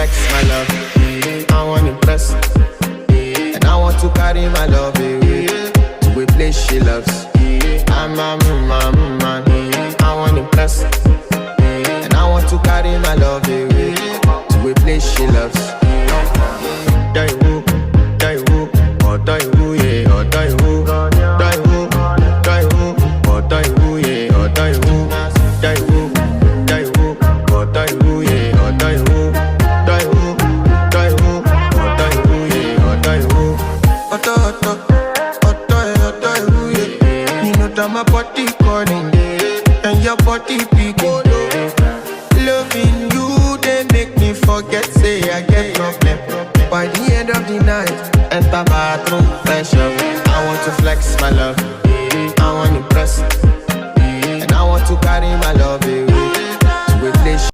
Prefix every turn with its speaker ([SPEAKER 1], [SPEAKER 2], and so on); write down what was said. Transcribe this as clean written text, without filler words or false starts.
[SPEAKER 1] flex my love. I want impress. And I want to carry my love away to a place she loves. I'm a man. I want impress. And I want to carry my love away to a place she loves. Die woo, or die woo, yeah, or die woo, die woo, or die woo, yeah, or die woo, die woo, or die woo, yeah, or die woo, die woo, or die woo, yeah, or die woo. Woo, yeah. You know that my body calling, and your body picking. Loving you, they make me forget, say I get problem. By the end of the night, enter bathroom, fresh up. I want to flex my love.